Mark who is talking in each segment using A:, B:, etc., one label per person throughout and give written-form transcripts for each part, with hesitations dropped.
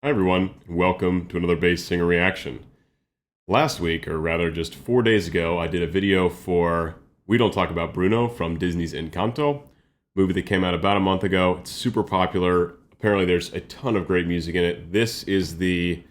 A: Hi everyone, and welcome to another bass singer reaction. Last week, or rather just 4 days ago, I did a video for We Don't Talk About Bruno from Disney's Encanto, movie that came out about a month ago. It's super popular. Apparently there's a ton of great music in it. This is the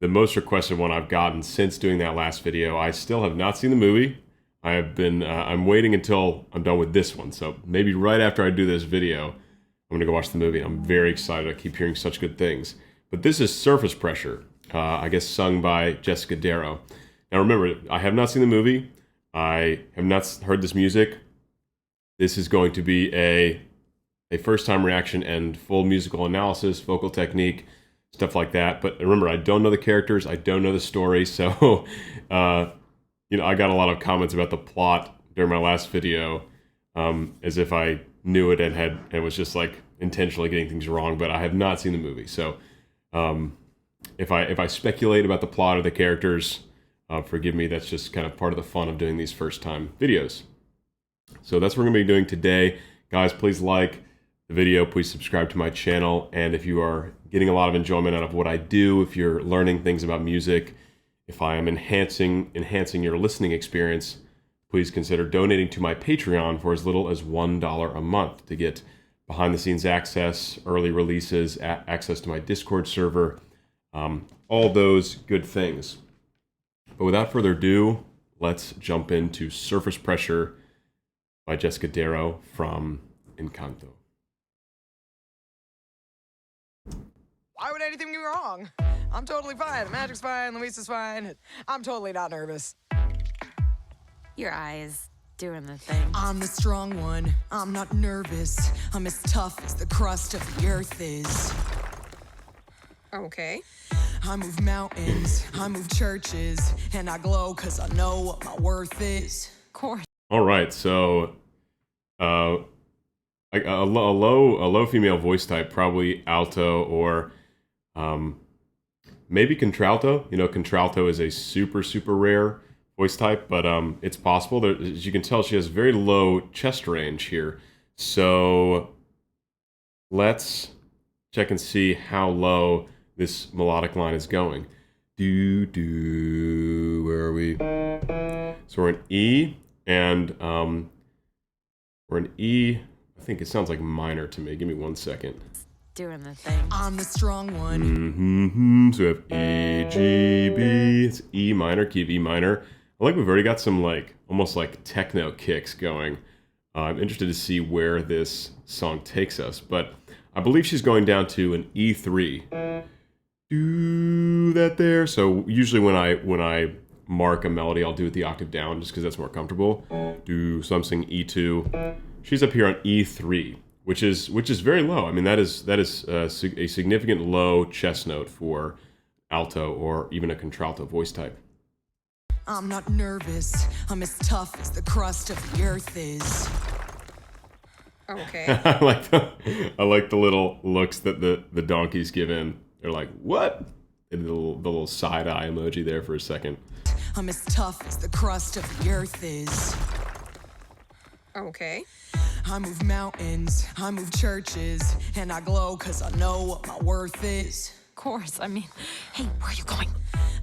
A: most requested one I've gotten since doing that last video. I still have not seen the movie. I'm waiting until I'm done with this one, so maybe right after I do this video, I'm gonna go watch the movie. I'm very excited. I keep hearing such good things. But this is Surface Pressure, I guess sung by Jessica Darrow. Now remember, I have not seen the movie. I have not heard this music. This is going to be a first-time reaction and full musical analysis, vocal technique, stuff like that. But remember, I don't know the characters. I don't know the story. So, I got a lot of comments about the plot during my last video, as if I knew it and was just like intentionally getting things wrong. But I have not seen the movie. So, if I speculate about the plot or the characters, forgive me. That's just kind of part of the fun of doing these first-time videos. So that's what we're going to be doing today. Guys, please like the video. Please subscribe to my channel. And if you are getting a lot of enjoyment out of what I do, if you're learning things about music, if I am enhancing your listening experience, please consider donating to my Patreon for as little as $1 a month to get behind-the-scenes access, early releases, access to my Discord server, all those good things. But without further ado, let's jump into Surface Pressure by Jessica Darrow from Encanto.
B: Why would anything go wrong? I'm totally fine. Magic's fine. Luisa's fine. I'm totally not nervous.
C: Your eyes doing the thing.
B: I'm the strong one. I'm not nervous. I'm as tough as the crust of the earth is.
C: Okay.
B: I move mountains. I move churches. And I glow because I know what my worth is.
C: Of course.
A: All right, so a low female voice type, probably alto or maybe contralto. Contralto is a super rare voice type, but it's possible. As you can tell, she has very low chest range here. So let's check and see how low this melodic line is going. Where are we? So we're in E, and we're in E. I think it sounds like minor to me. Give me 1 second.
C: Doing the thing.
B: I'm the strong one.
A: So we have E, G, B. It's E minor, key of E minor. I like we've already got some almost like techno kicks going. I'm interested to see where this song takes us, but I believe she's going down to an E3. Do that there. So usually when I mark a melody, I'll do it the octave down just because that's more comfortable. So I'm singing E2. She's up here on E3, which is very low. I mean, that is a significant low chest note for alto or even a contralto voice type.
B: I'm not nervous. I'm as tough as the crust of the earth is.
C: Okay.
A: I like the little looks that the donkeys give in. They're like, what? And the little side eye emoji there for a second.
B: I'm as tough as the crust of the earth is.
C: Okay.
B: I move mountains, I move churches, and I glow because I know what my worth is.
C: Of course. I mean, hey, where are you going?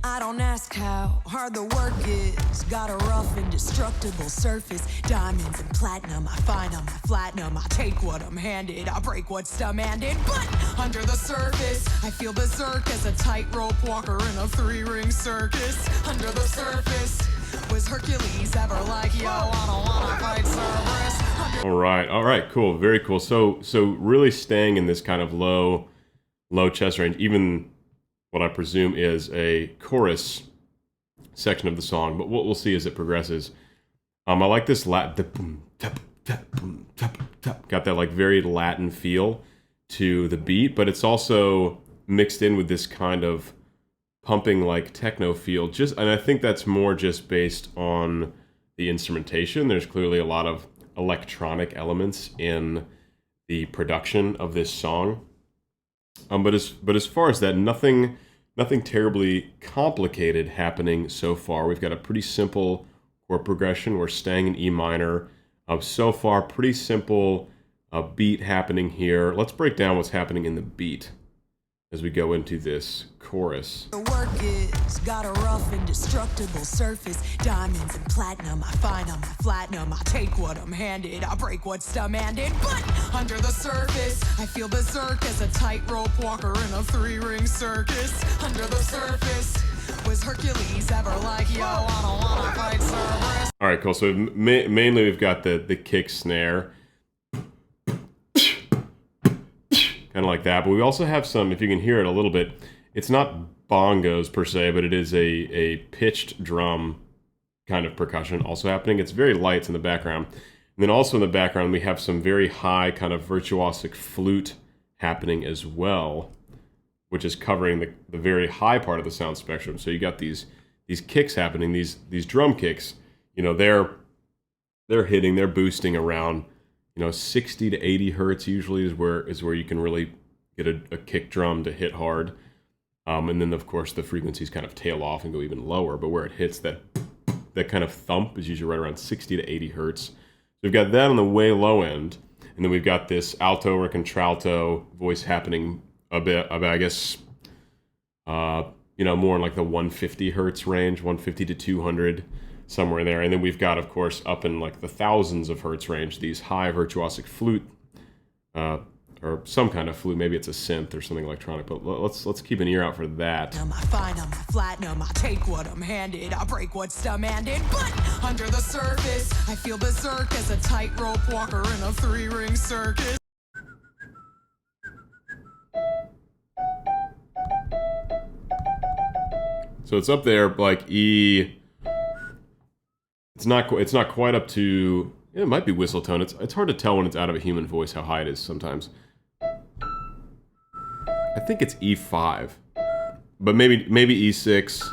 B: I don't ask how hard the work is. Got a rough, indestructible surface. Diamonds and platinum, I find them, I flatten them. I take what I'm handed, I break what's demanded. But under the surface, I feel berserk as a tightrope walker in a 3-ring circus. Under the surface, was Hercules ever like, yo, I don't wanna fight Cerberus?
A: All right, cool, very cool. So really staying in this kind of low chest range, even what I presume is a chorus section of the song, but we'll see as it progresses. I like this got that like very Latin feel to the beat, but it's also mixed in with this kind of pumping like techno feel. And I think that's more just based on the instrumentation. There's clearly a lot of electronic elements in the production of this song. But as far as that, nothing terribly complicated happening so far. We've got a pretty simple chord progression. We're staying in E minor. So far, pretty simple beat happening here. Let's break down what's happening in the beat. as we go into this chorus.
B: The work is got a rough, indestructible surface. Diamonds and platinum, I find on my platinum. I take what I'm handed, I break what's demanded. But under the surface, I feel berserk as a tightrope walker in a 3-ring circus. Under the surface, was Hercules ever like, yo, I don't wanna fight Cerberus?
A: All right, cool. So mainly we've got the kick snare, kind of like that. But we also have some, if you can hear it a little bit, it's not bongos per se, but it is a pitched drum kind of percussion also happening. It's very light in the background. And then also in the background, we have some very high kind of virtuosic flute happening as well, which is covering the very high part of the sound spectrum. So you got these kicks happening, these drum kicks, you know, they're boosting around, you know, 60 to 80 hertz usually is where you can really get a kick drum to hit hard. And then of course the frequencies kind of tail off and go even lower, but where it hits that kind of thump is usually right around 60 to 80 hertz. So we've got that on the way low end, and then we've got this alto or contralto voice happening a bit, I guess, you know, more in like the 150 hertz range, 150 to 200, somewhere there. And then we've got, of course, up in like the thousands of hertz range, these high virtuosic flute, or some kind of flute. Maybe it's a synth or something electronic, but let's keep an ear out for that.
B: I find on my platinum, I take what I'm handed, I break what's demanded. But under the surface, I feel berserk as a tightrope walker in a 3-ring circus.
A: So it's up there, like E. It's not quite up to. It might be whistle tone. It's hard to tell when it's out of a human voice how high it is sometimes. I think it's E5, but maybe E6.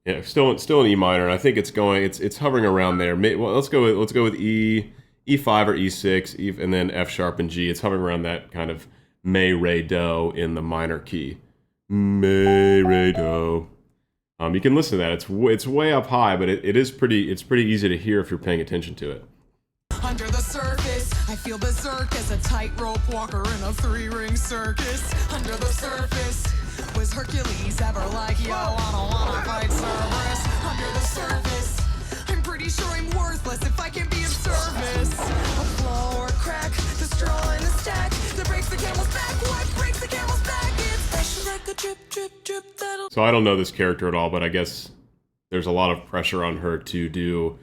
A: Yeah, still in E minor, and I think it's hovering around there. Well, let's go with E5 or E6, and then F sharp and G. It's hovering around that kind of May, Re, Do in the minor key. May, Re, Do. You can listen to that. It's way up high, but it's pretty easy to hear if you're paying attention to it.
B: Under the surface, I feel berserk as a tightrope walker in a 3-ring circus. Under the surface, was Hercules ever like, yo, I don't wanna fight Cerberus? Under the surface, I'm pretty sure I'm worthless if I can be of service. A flaw or a crack, the straw in the stack that breaks the camel's back. What breaks the camel's back? It's pressure like a drip, drip, drip that'll...
A: So I don't know this character at all, but I guess there's a lot of pressure on her to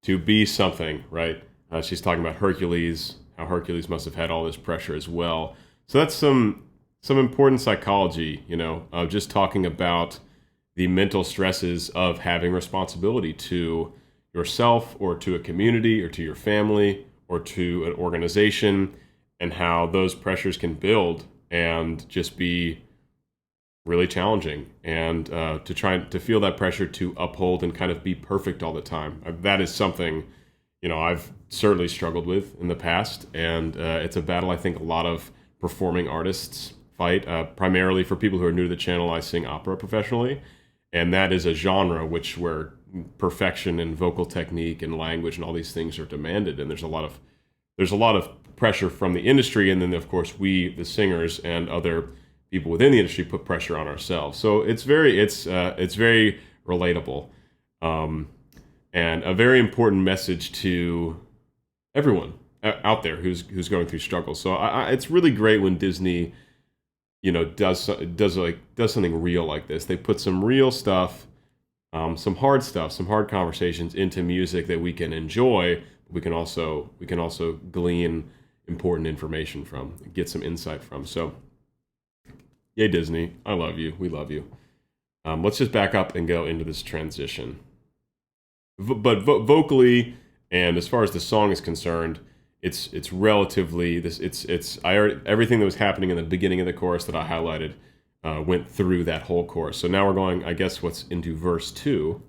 A: be something, right? She's talking about Hercules, how Hercules must have had all this pressure as well. So that's some important psychology, you know, of just talking about the mental stresses of having responsibility to yourself or to a community or to your family or to an organization, and how those pressures can build and just be really challenging, and to try to feel that pressure to uphold and kind of be perfect all the time. That is something, you know, I've certainly struggled with in the past, and it's a battle I think a lot of performing artists fight. Primarily for people who are new to the channel, I sing opera professionally, and that is a genre where perfection and vocal technique and language and all these things are demanded, and there's a lot of pressure from the industry, and then of course we, the singers, and other people within the industry put pressure on ourselves. So it's very relatable. And a very important message to everyone out there who's going through struggles. So it's really great when Disney, you know, does something real like this. They put some real stuff, some hard stuff, some hard conversations into music that we can enjoy. We can also glean important information from, get some insight from. So, yay Disney! I love you. We love you. Let's just back up and go into this transition. But vocally, and as far as the song is concerned, it's relatively everything that was happening in the beginning of the chorus that I highlighted went through that whole chorus. So now we're going, I guess, what's into verse 2,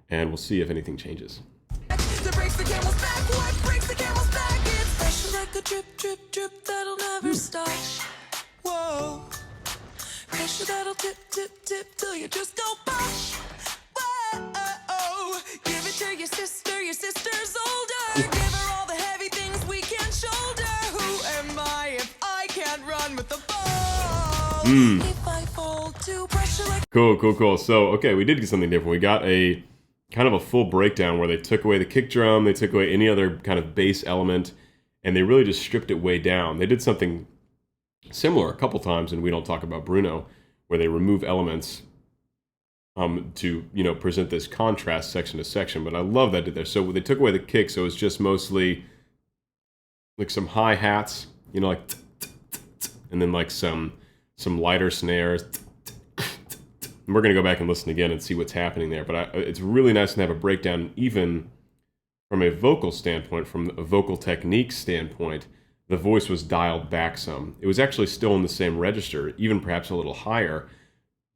A: and we'll see if anything changes.
B: That breaks the camel's back. What breaks the camel's back? It's pressure like a drip, drip, drip that'll never stop. Whoa, pressure that'll dip, dip, dip till you just go pop. Whoa, give it to your sister. Your sister's older. Give her all the heavy things we can shoulder. Who am I if I can't run with the ball?
A: Cool. So, okay, we did get something different. We got a kind of a full breakdown where they took away the kick drum, they took away any other kind of bass element, and they really just stripped it way down. They did something similar a couple times, and we don't talk about Bruno, where they remove elements to, present this contrast section to section. But I love that they did there. So they took away the kick, so it's just mostly like some hi-hats, like and then like some lighter snares. And we're going to go back and listen again and see what's happening there. But it's really nice to have a breakdown, even from a vocal standpoint, from a vocal technique standpoint. The voice was dialed back some. It was actually still in the same register, even perhaps a little higher.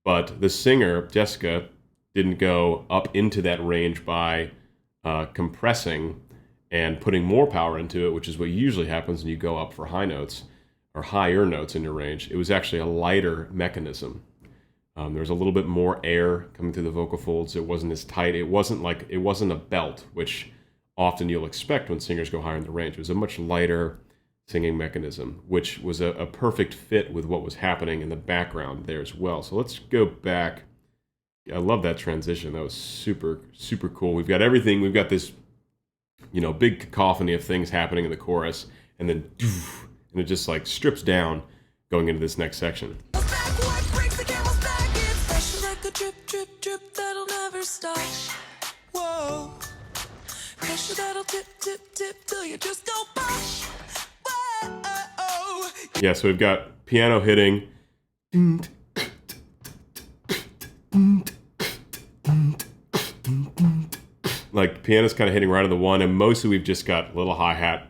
A: But the singer, Jessica, didn't go up into that range by compressing and putting more power into it, which is what usually happens when you go up for high notes or higher notes in your range. It was actually a lighter mechanism. There was a little bit more air coming through the vocal folds. It wasn't as tight. It wasn't a belt, which often you'll expect when singers go higher in the range. It was a much lighter singing mechanism, which was a perfect fit with what was happening in the background there as well. So let's go back. I love that transition. That was super, super cool. We've got everything. We've got this, big cacophony of things happening in the chorus, and then and it just like strips down going into this next section.
B: That'll never stop. Whoa. Pressure that'll tip till you just go pop. Whoa.
A: Yeah, so we've got piano hitting. Like piano's kind of hitting right on the one, and mostly we've just got a little hi-hat,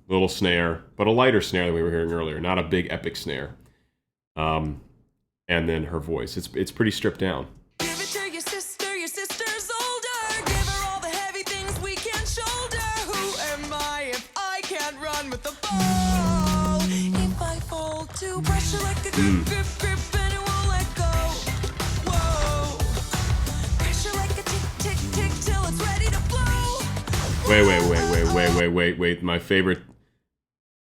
A: little snare, but a lighter snare than we were hearing earlier, not a big epic snare. And then her voice. It's pretty stripped down.
B: Give it to your sister's older. Give her all the heavy things we can shoulder. Who am I if I can't run with the ball? If I fall to pressure like a grip, and it won't let go. Whoa. Pressure like a tick till it's ready to blow.
A: Wait.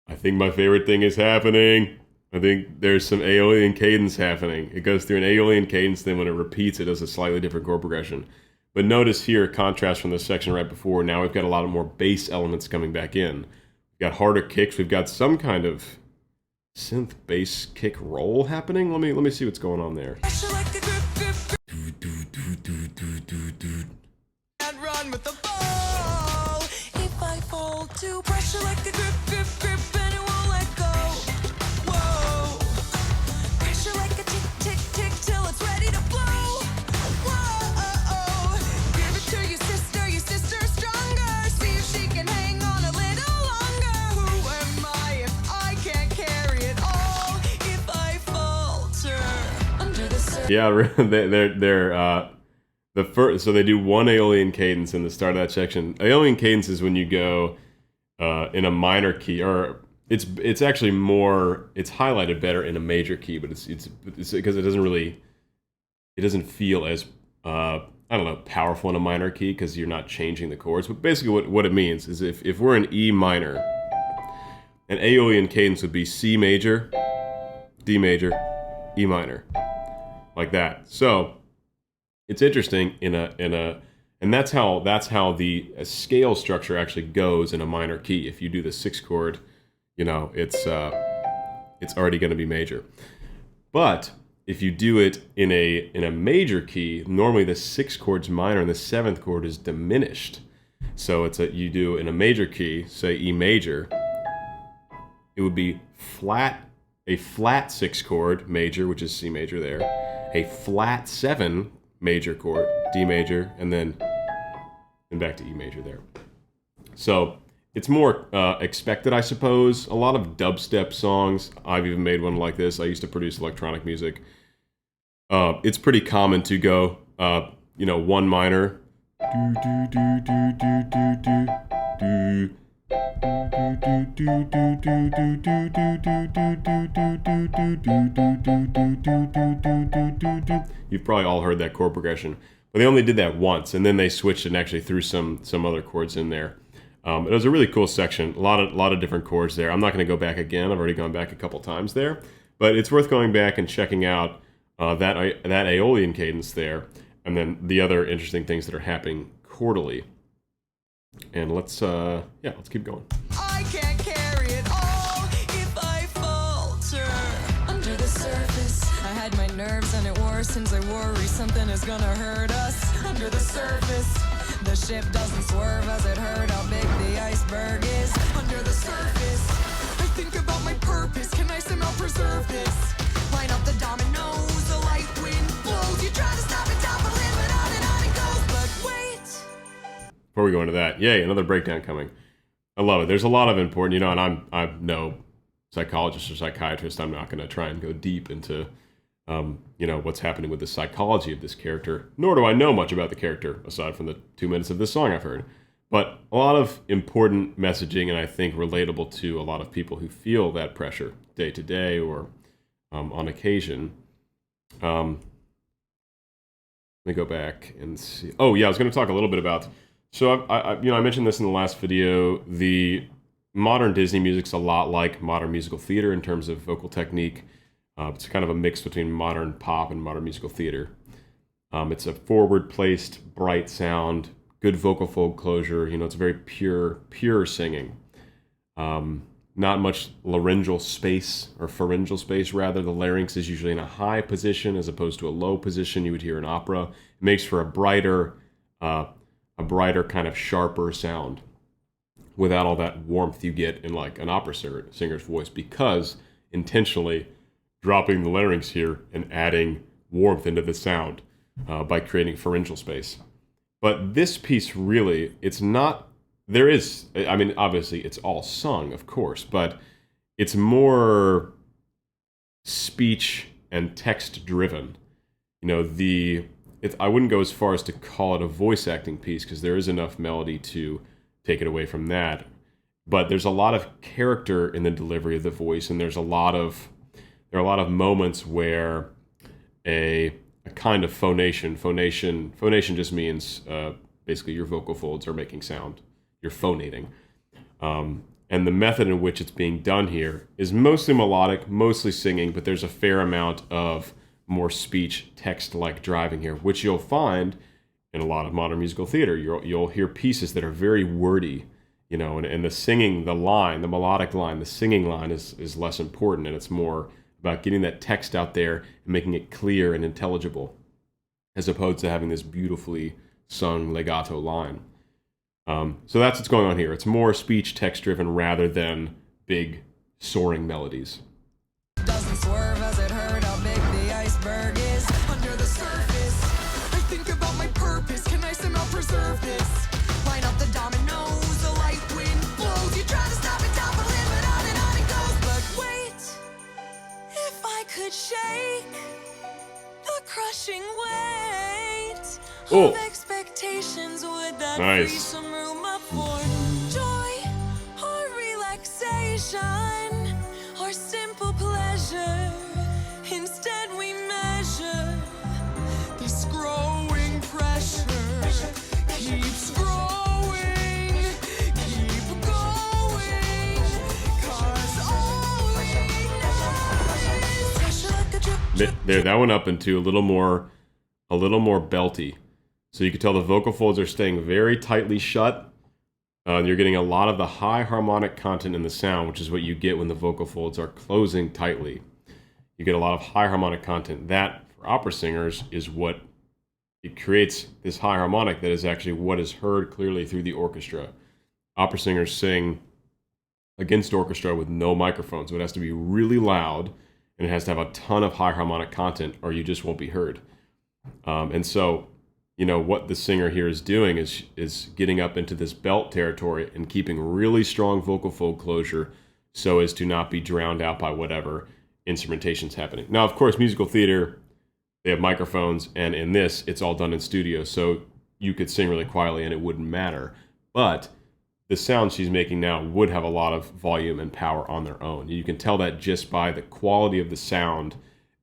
A: I think my favorite thing is happening. I think there's some Aeolian cadence happening. It goes through an Aeolian cadence, then when it repeats, it does a slightly different chord progression. But notice here, contrast from the section right before, now we've got a lot of more bass elements coming back in. We've got harder kicks. We've got some kind of synth bass kick roll happening. Let me see what's going on there.
B: Pressure like a grip. And run with the ball. If I fall to pressure like a grip, and it won't let go. Whoa. Pressure like a tick till it's ready to blow. Whoa. Give it to your sister stronger. See if she can hang on a little longer. Who am I if I can't carry it all? If I falter under the surface.
A: Yeah, they're so they do one Aeolian cadence in the start of that section. Aeolian cadence is when you go in a minor key, or it's actually more, it's highlighted better in a major key, but it's because it doesn't feel as powerful in a minor key because you're not changing the chords. But basically what it means is if we're in E minor, an Aeolian cadence would be C major, D major, E minor, like that. So it's interesting and that's how the scale structure actually goes in a minor key. If you do the 6 chord, it's already going to be major. But if you do it in a major key, normally the 6th chord's minor and the 7th chord is diminished. So you do in a major key, say E major, it would be a flat 6 chord major, which is C major there, a flat 7 major chord, D major, and then back to E major there. So it's more expected, I suppose. A lot of dubstep songs, I've even made one like this. I used to produce electronic music. It's pretty common to go, one minor, You've probably all heard that chord progression, but they only did that once, and then they switched and actually threw some other chords in there. It was a really cool section, a lot of different chords there. I'm not going to go back again. I've already gone back a couple times there, But it's worth going back and checking out that Aeolian cadence there, and then the other interesting things that are happening chordally. And let's keep going.
B: I can't carry it all if I falter. Under the surface, I had my nerves and it worsens. I worry something is gonna hurt us. Under the surface, the ship doesn't swerve as it hurt how big the iceberg is. Under the surface, I think about my purpose. Can I somehow preserve this? Line up the dominoes, the light wind blows. You try to stop it, toppling, but on it goes. But wait.
A: Before we go into that, yay, another breakdown coming. I love it. There's a lot of important, and I'm no psychologist or psychiatrist. I'm not going to try and go deep into, what's happening with the psychology of this character. Nor do I know much about the character, aside from the 2 minutes of this song I've heard. But a lot of important messaging, and I think relatable to a lot of people who feel that pressure day to day or on occasion. Let me go back and see. Oh, yeah, I was going to talk a little bit about... So, I mentioned this in the last video. The modern Disney music's a lot like modern musical theater in terms of vocal technique. It's kind of a mix between modern pop and modern musical theater. It's a forward-placed, bright sound, good vocal fold closure. It's very pure singing. Not much laryngeal space, or pharyngeal space, rather. The larynx is usually in a high position as opposed to a low position you would hear in opera. It makes for a brighter kind of sharper sound without all that warmth you get in like an opera singer's voice, because intentionally dropping the larynx here and adding warmth into the sound by creating pharyngeal space. But this piece really, it's not, obviously it's all sung, of course, but it's more speech and text driven. I wouldn't go as far as to call it a voice acting piece, because there is enough melody to take it away from that. But there's a lot of character in the delivery of the voice, and there are a lot of moments where a kind of phonation just means basically your vocal folds are making sound. You're phonating. And the method in which it's being done here is mostly melodic, mostly singing, but there's a fair amount of more speech, text-like driving here, which you'll find in a lot of modern musical theater. You'll hear pieces that are very wordy, and the singing, the melodic line, the singing line is less important, and it's more about getting that text out there and making it clear and intelligible, as opposed to having this beautifully sung legato line. So that's what's going on here. It's more speech, text-driven, rather than big, soaring melodies.
B: Doesn't swerve as it hurt how big the iceberg is. Under the surface, I think about my purpose. Can I somehow preserve this? Line up the dominoes, the light wind blows. You try to stop it, toppling, but on it goes. But wait, if I could shake the crushing weight of expectations, would that free some room up for joy or relaxation or simple pleasure? Instead we measure this growing pressure. Keeps growing, keep going, 'cause all we know is pressure like a drip.
A: There, that went up into a little more belty. So you can tell the vocal folds are staying very tightly shut. You're getting a lot of the high harmonic content in the sound, which is what you get when the vocal folds are closing tightly. You get a lot of high harmonic content. That, for opera singers, is what it creates, this high harmonic that is actually what is heard clearly through the orchestra. Opera singers sing against orchestra with no microphone, so it has to be really loud, and it has to have a ton of high harmonic content, or you just won't be heard. And so, what the singer here is doing is getting up into this belt territory and keeping really strong vocal fold closure so as to not be drowned out by whatever instrumentation's happening. Now, of course, musical theater, they have microphones, and in this, it's all done in studio, so you could sing really quietly and it wouldn't matter. But the sound she's making now would have a lot of volume and power on their own. You can tell that just by the quality of the sound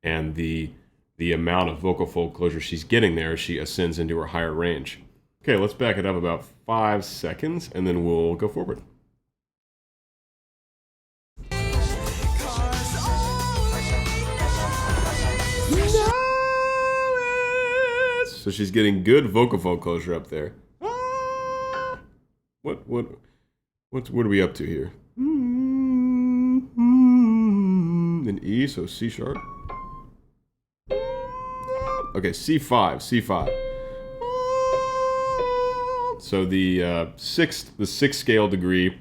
A: and the amount of vocal fold closure she's getting there as she ascends into her higher range. Okay, let's back it up about 5 seconds, and then we'll go forward. So she's getting good vocal fold closure up there. Ah! What are we up to here? An E, so C sharp. Okay, C5. So the sixth scale degree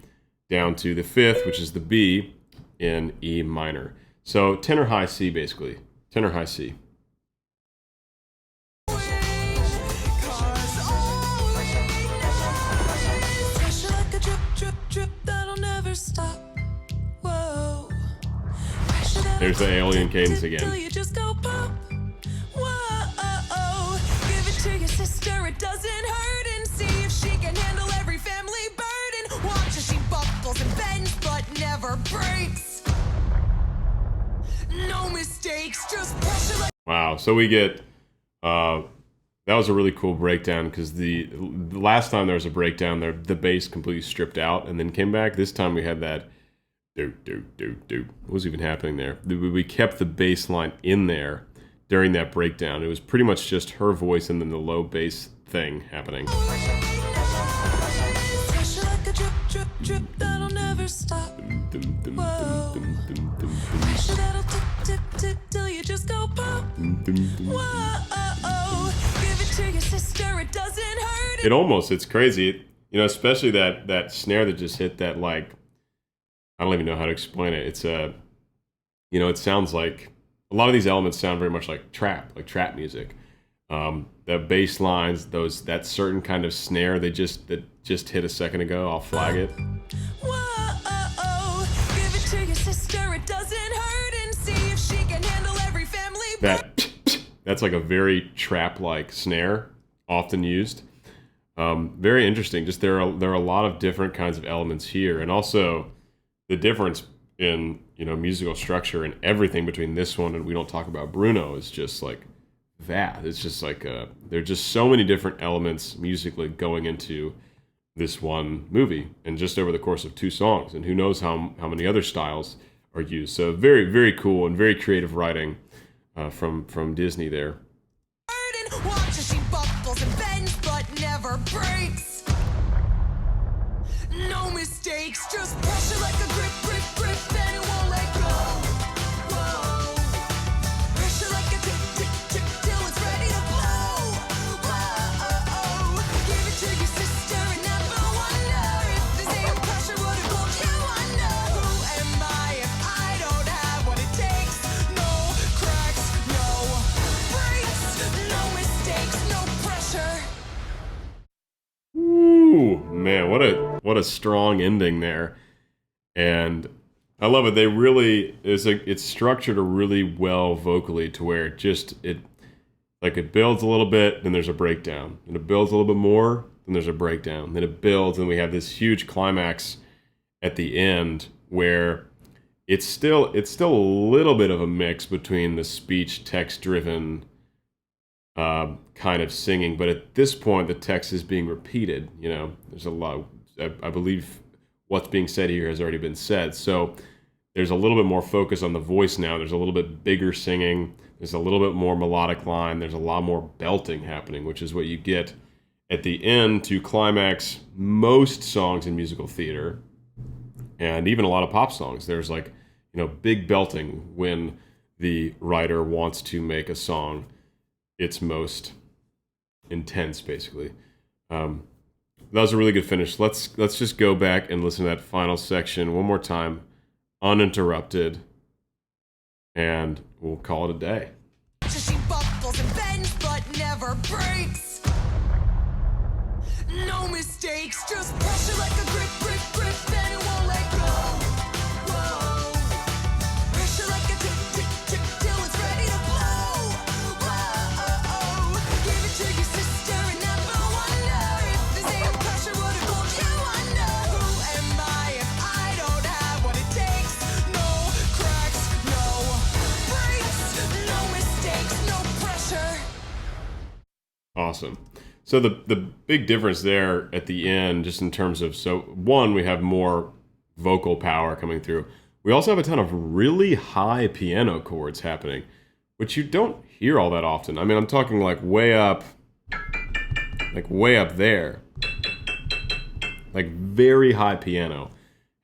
A: down to the fifth, which is the B in E minor. So tenor high C, basically. Tenor high C. There's the alien cadence again.
B: It doesn't hurt, and see if she can handle every family burden. Watch as she buckles and bends, but never breaks. No mistakes, just pressure like.
A: Wow. So we get that was a really cool breakdown because the last time there was a breakdown, the bass completely stripped out and then came back. This time we had that do. What was even happening there? We kept the bass line in there during that breakdown. It was pretty much just her voice and then the low bass thing happening. It's crazy. You know, especially that snare that just hit that, like, I don't even know how to explain it. It's it sounds like, a lot of these elements sound very much like trap music. The bass lines, that certain kind of snare that just hit a second ago, I'll flag it. That's like a very trap-like snare, often used. Very interesting. Just there are a lot of different kinds of elements here, and also the difference in musical structure and everything between this one and We Don't Talk About Bruno is just like that. It's just like there are just so many different elements musically going into this one movie, and just over the course of 2 songs, and who knows how many other styles are used. So very, very cool and very creative writing from Disney there.
B: Watch as she buckles and bends, but never breaks. No mistakes, just pressure like a grip, and it won't let go. Whoa. Pressure like a tick, till it's ready to blow. Whoa. Give it to your sister and never wonder if this ain't pressure would have pulled you under. Who am I if I don't have what it takes? No cracks, no breaks, no mistakes, no pressure.
A: Ooh, man, what a strong ending there. And I love it. They really it's structured really well vocally to where it builds a little bit, then there's a breakdown. And it builds a little bit more, then there's a breakdown. Then it builds, and we have this huge climax at the end where it's still a little bit of a mix between the speech text driven kind of singing, but at this point the text is being repeated. There's a lot. I believe what's being said here has already been said, so there's a little bit more focus on the voice now. There's a little bit bigger singing. There's a little bit more melodic line. There's a lot more belting happening, which is what you get at the end to climax most songs in musical theater, and even a lot of pop songs. There's big belting when the writer wants to make a song its most intense, basically. That was a really good finish. Let's just go back and listen to that final section one more time, uninterrupted, and we'll call it a day.
B: She buckles and bends, but never breaks. No mistakes, just pressure like a grip, and it won't let go. Whoa. Pressure like a tick, till it's ready to blow. Whoa. Give it to your sister and never wonder if this ain't pressure would have pulled you under. Who am I if I don't have what it takes? No cracks, no breaks, no mistakes, no pressure.
A: Awesome. So the big difference there at the end, just in terms of, one, we have more vocal power coming through. We also have a ton of really high piano chords happening, which you don't hear all that often. I mean, I'm talking like way up, like way up there, like very high piano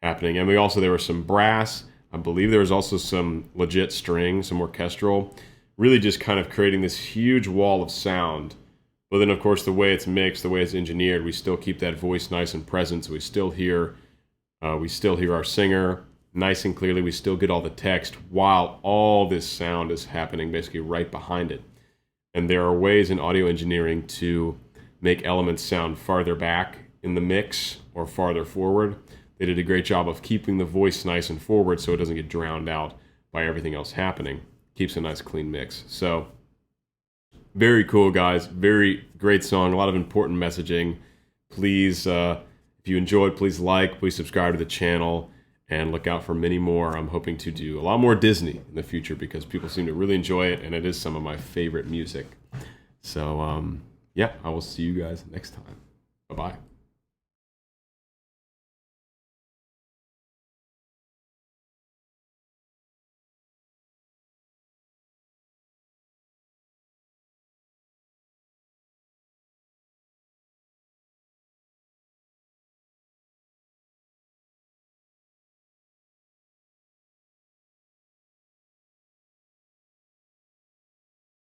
A: happening. And there was some brass. I believe there was also some legit string, some orchestral, really just kind of creating this huge wall of sound. But then, of course, the way it's mixed, the way it's engineered, we still keep that voice nice and present. So we still hear our singer nice and clearly. We still get all the text while all this sound is happening basically right behind it. And there are ways in audio engineering to make elements sound farther back in the mix or farther forward. They did a great job of keeping the voice nice and forward so it doesn't get drowned out by everything else happening. Keeps a nice clean mix. So very cool, guys. Very great song. A lot of important messaging. Please, if you enjoyed, please subscribe to the channel, and look out for many more. I'm hoping to do a lot more Disney in the future because people seem to really enjoy it, and it is some of my favorite music. So, yeah, I will see you guys next time. Bye-bye.